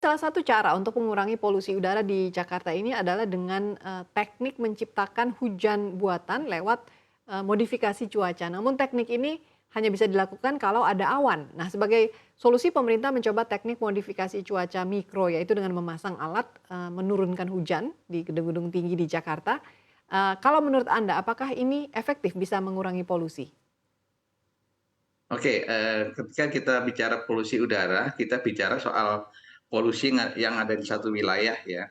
Salah satu cara untuk mengurangi polusi udara di Jakarta ini adalah dengan teknik menciptakan hujan buatan lewat modifikasi cuaca. Namun teknik ini hanya bisa dilakukan kalau ada awan. Nah, sebagai solusi pemerintah mencoba teknik modifikasi cuaca mikro, yaitu dengan memasang alat menurunkan hujan di gedung-gedung tinggi di Jakarta. Kalau menurut Anda, apakah ini efektif bisa mengurangi polusi? Oke, ketika kita bicara polusi udara, kita bicara soal polusi yang ada di satu wilayah ya.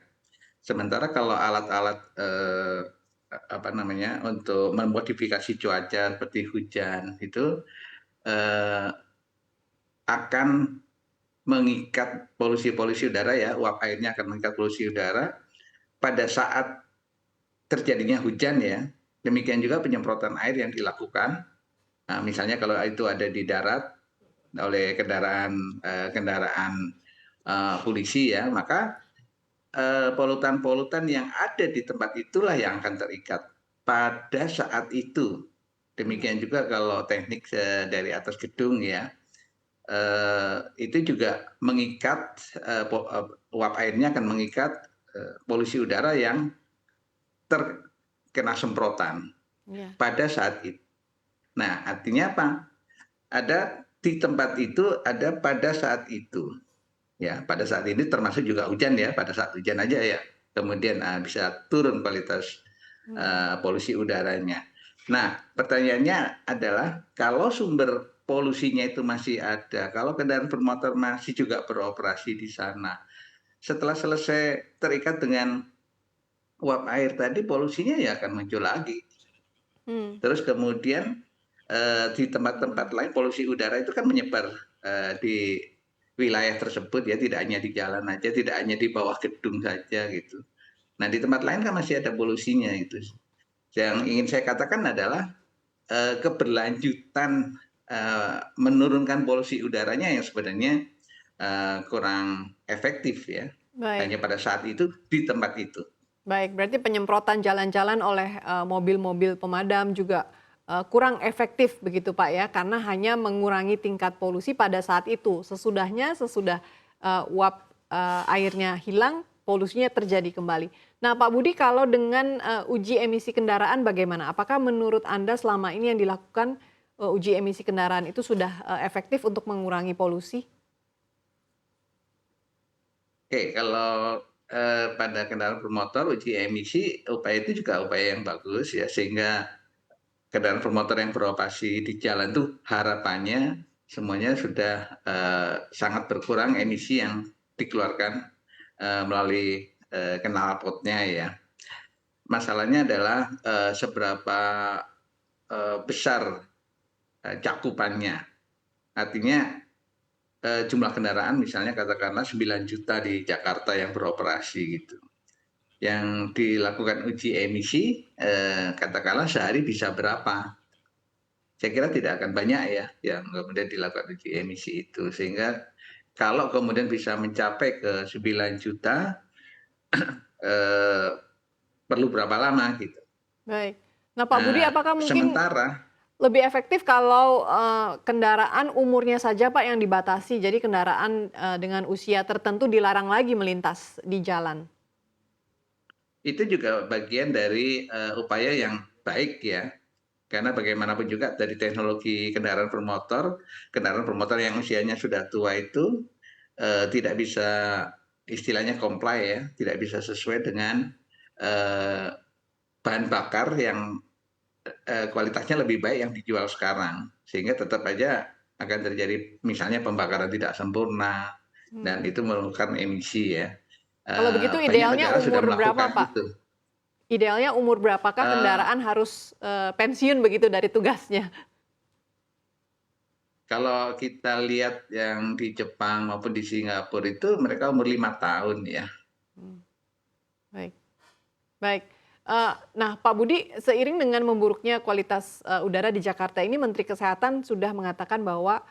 Sementara kalau alat-alat, apa namanya, untuk memodifikasi cuaca seperti hujan itu, eee, akan mengikat polusi-polusi udara ya, uap airnya akan mengikat polusi udara pada saat terjadinya hujan ya. Demikian juga penyemprotan air yang dilakukan. Nah, misalnya kalau itu ada di darat oleh kendaraan polisi ya, maka polutan-polutan yang ada di tempat itulah yang akan terikat pada saat itu. Iya. Demikian juga kalau teknik dari atas gedung ya, itu juga mengikat, uap airnya akan mengikat polusi udara yang terkena semprotan Iya. pada saat itu. Nah, artinya apa? Ada di tempat itu, ada pada saat itu. Ya, pada saat ini termasuk juga hujan ya, pada saat hujan aja ya, kemudian, bisa turun kualitas, Hmm. polusi udaranya. Nah, pertanyaannya adalah kalau sumber polusinya itu masih ada, kalau kendaraan bermotor masih juga beroperasi di sana, setelah selesai terikat dengan uap air tadi, polusinya ya akan muncul lagi. Hmm. Terus kemudian, di tempat-tempat lain polusi udara itu kan menyebar, di wilayah tersebut ya, tidak hanya di jalan aja, tidak hanya di bawah gedung saja gitu. Nah, di tempat lain kan masih ada polusinya itu. Yang ingin saya katakan adalah, keberlanjutan, menurunkan polusi udaranya yang sebenarnya, kurang efektif ya, Baik. hanya pada saat itu, di tempat itu. Baik, berarti penyemprotan jalan-jalan oleh, mobil-mobil pemadam juga, kurang efektif begitu, Pak, ya? Karena hanya mengurangi tingkat polusi pada saat itu. Sesudah, uap, airnya hilang, polusinya terjadi kembali. Nah, Pak Budi, kalau dengan, uji emisi kendaraan bagaimana? Apakah menurut Anda selama ini yang dilakukan, uji emisi kendaraan itu sudah, efektif untuk mengurangi polusi? Oke, kalau, pada kendaraan bermotor uji emisi, upaya itu juga upaya yang bagus ya, sehingga kendaraan bermotor yang beroperasi di jalan tuh harapannya semuanya sudah, sangat berkurang emisi yang dikeluarkan, melalui, knalpotnya ya. Masalahnya adalah, seberapa, besar, cakupannya. Artinya, jumlah kendaraan misalnya katakanlah 9 juta di Jakarta yang beroperasi gitu. Yang dilakukan uji emisi, katakanlah sehari bisa berapa. Saya kira tidak akan banyak ya yang kemudian dilakukan uji emisi itu. Sehingga kalau kemudian bisa mencapai ke 9 juta, eee, perlu berapa lama gitu. Baik. Nah, Pak Budi, Eee, apakah mungkin sementara lebih efektif kalau, kendaraan umurnya saja, Pak, yang dibatasi. Jadi kendaraan, dengan usia tertentu dilarang lagi melintas di jalan. itu juga bagian dari, upaya yang baik ya. Karena bagaimanapun juga dari teknologi kendaraan bermotor yang usianya sudah tua itu, tidak bisa istilahnya comply ya, tidak bisa sesuai dengan, eee, bahan bakar yang, kualitasnya lebih baik yang dijual sekarang. Sehingga tetap aja akan terjadi misalnya pembakaran tidak sempurna dan Hmm. itu mengeluarkan emisi ya. Kalau begitu Banyak idealnya negara sudah umur berapa, melakukan Pak? itu. Idealnya umur berapakah Eee, kendaraan harus, pensiun begitu dari tugasnya? Kalau kita lihat yang di Jepang maupun di Singapura itu mereka umur 5 tahun ya. Mmm, baik. Baik. Nah, Pak Budi, seiring dengan memburuknya kualitas, udara di Jakarta ini, Menteri Kesehatan sudah mengatakan bahwa,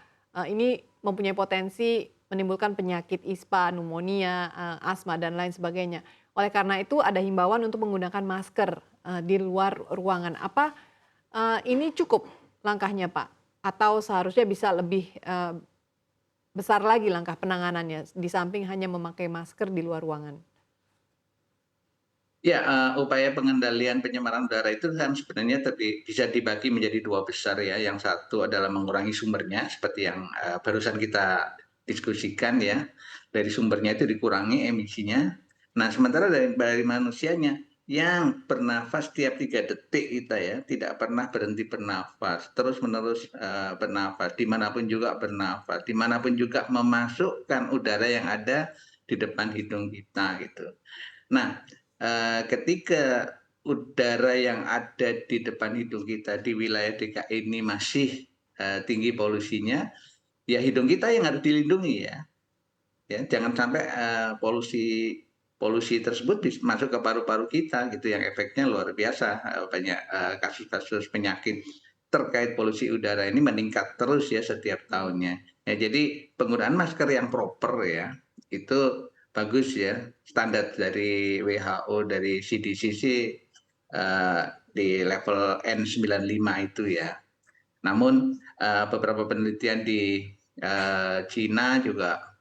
ini mempunyai potensi menimbulkan penyakit ISPA, pneumonia, asma, dan lain sebagainya. Oleh karena itu ada himbauan untuk menggunakan masker, di luar ruangan. Apa, ini cukup langkahnya, Pak? Atau seharusnya bisa lebih, besar lagi langkah penanganannya, di samping hanya memakai masker di luar ruangan? Ya, upaya pengendalian pencemaran udara itu kan sebenarnya bisa dibagi menjadi dua besar ya. Yang satu adalah mengurangi sumbernya, seperti yang barusan kita diskusikan ya. Dari sumbernya itu dikurangi emisinya. Nah, sementara dari manusianya yang bernafas tiap 3 detik kita ya, tidak pernah berhenti bernafas, terus menerus bernafas, dimanapun juga bernafas, dimanapun juga memasukkan udara yang ada di depan hidung kita gitu. Nah, ketika udara yang ada di depan hidung kita di wilayah DKI ini masih tinggi polusinya, ya hidung kita yang harus dilindungi ya. Ya, jangan sampai polusi polusi tersebut masuk ke paru-paru kita gitu yang efeknya luar biasa. Banyak kasus-kasus penyakit terkait polusi udara ini meningkat terus ya setiap tahunnya. Ya, jadi penggunaan masker yang proper ya itu bagus ya. Standar dari WHO dari CDC sih di level N95 itu ya. Namun beberapa penelitian di Cina juga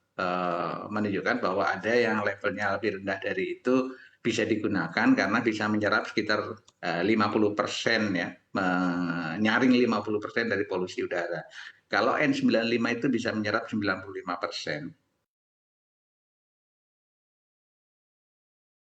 menunjukkan bahwa ada yang levelnya lebih rendah dari itu bisa digunakan karena bisa menyerap sekitar 50% ya, menyaring 50% dari polusi udara. Kalau N95 itu bisa menyerap 95%.